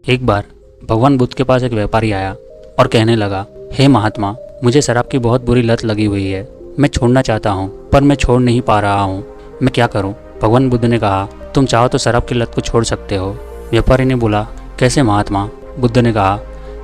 एक बार भगवान बुद्ध के पास एक व्यापारी आया और कहने लगा, हे महात्मा, मुझे शराब की बहुत बुरी लत लगी हुई है। मैं छोड़ना चाहता हूँ पर मैं छोड़ नहीं पा रहा हूँ। मैं क्या करूँ? भगवान बुद्ध ने कहा, तुम चाहो तो शराब की लत को छोड़ सकते हो। व्यापारी ने बोला, कैसे महात्मा? बुद्ध ने कहा,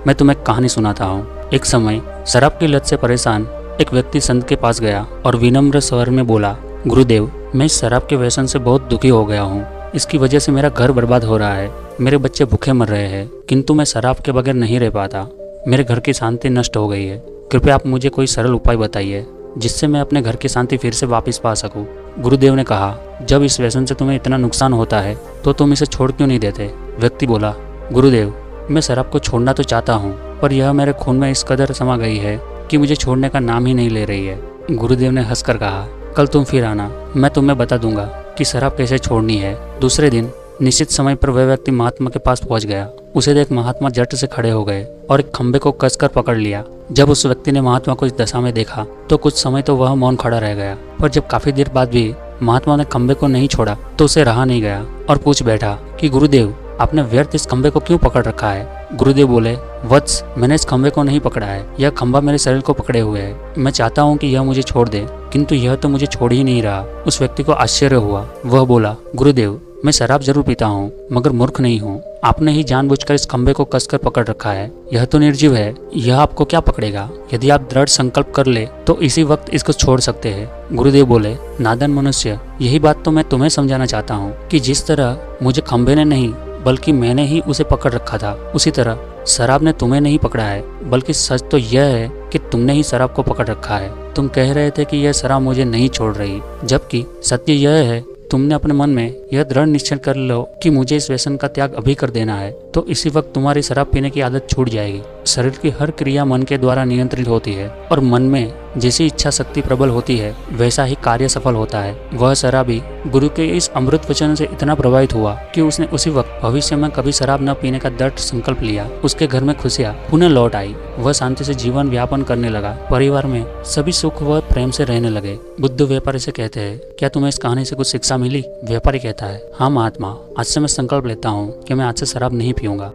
मैं तुम्हें एक कहानी सुनाता हूँ। एक समय शराब की लत से परेशान एक व्यक्ति संत के पास गया और विनम्र स्वर में बोला, गुरुदेव, मैं इस शराब के व्यसन से बहुत दुखी हो गया हूँ। इसकी वजह से मेरा घर बर्बाद हो रहा है, मेरे बच्चे भूखे मर रहे हैं, किंतु मैं शराब के बगैर नहीं रह पाता। मेरे घर की शांति नष्ट हो गई है। कृपया आप मुझे कोई सरल उपाय बताइए जिससे मैं अपने घर की शांति फिर से वापस पा सकूं। गुरुदेव ने कहा, जब इस व्यसन से तुम्हें इतना नुकसान होता है तो तुम इसे छोड़ क्यों नहीं देते? व्यक्ति बोला, गुरुदेव, मैं शराब को छोड़ना तो चाहता हूँ पर यह मेरे खून में इस कदर समा गई है कि मुझे छोड़ने का नाम ही नहीं ले रही है। गुरुदेव ने हंसकर कहा, कल तुम फिर आना, मैं तुम्हें बता दूंगा कि शराब कैसे छोड़नी है। दूसरे दिन निश्चित समय पर वह व्यक्ति महात्मा के पास पहुंच गया। उसे देख महात्मा झट से खड़े हो गए और एक खंबे को कसकर पकड़ लिया। जब उस व्यक्ति ने महात्मा को इस दशा में देखा तो कुछ समय तो वह मौन खड़ा रह गया, पर जब काफी देर बाद भी महात्मा ने खंबे को नहीं छोड़ा तो उसे रहा नहीं गया और पूछ बैठा कि गुरुदेव, आपने व्यर्थ इस खंबे को क्यों पकड़ रखा है? गुरुदेव बोले, वत्स, मैंने इस खंबे को नहीं पकड़ा है, यह खंबा मेरे शरीर को पकड़े हुए है। मैं चाहता हूँ कि यह मुझे छोड़ दे, किंतु यह तो मुझे छोड़ ही नहीं रहा। उस व्यक्ति को आश्चर्य हुआ। वह बोला, गुरुदेव, मैं शराब जरूर पीता हूँ मगर मूर्ख नहीं हूँ। आपने ही जानबूझकर इस खंबे को कसकर पकड़ रखा है। यह तो निर्जीव है, यह आपको क्या पकड़ेगा? यदि आप दृढ़ संकल्प कर ले तो इसी वक्त इसको छोड़ सकते हैं। गुरुदेव बोले, नादान मनुष्य, यही बात तो मैं तुम्हें समझाना चाहता हूँ कि जिस तरह मुझे खंबे ने नहीं बल्कि मैंने ही उसे पकड़ रखा था, उसी तरह शराब ने तुम्हें नहीं पकड़ा है। बल्कि सच तो यह है कि तुमने ही शराब को पकड़ रखा है। तुम कह रहे थे कि यह शराब मुझे नहीं छोड़ रही, जबकि सत्य यह है तुमने अपने मन में यह दृढ़ निश्चय कर लो कि मुझे इस व्यसन का त्याग अभी कर देना है, तो इसी वक्त तुम्हारी शराब पीने की आदत छूट जाएगी। शरीर की हर क्रिया मन के द्वारा नियंत्रित होती है और मन में जैसी इच्छा शक्ति प्रबल होती है वैसा ही कार्य सफल होता है। वह शराबी गुरु के इस अमृत वचन से इतना प्रभावित हुआ कि उसने उसी वक्त भविष्य में कभी शराब न पीने का दृढ़ संकल्प लिया। उसके घर में खुशियाँ पुनः लौट आई। वह शांति से जीवन व्यापन करने लगा। परिवार में सभी सुख व प्रेम से रहने लगे। बुद्ध व्यापारी से कहते हैं, क्या तुम्हें इस कहानी से कुछ शिक्षा मिली? व्यापारी कहता है, हाँ महात्मा, आज से मैं संकल्प लेता हूँ कि मैं आज से शराब नहीं पीऊंगा।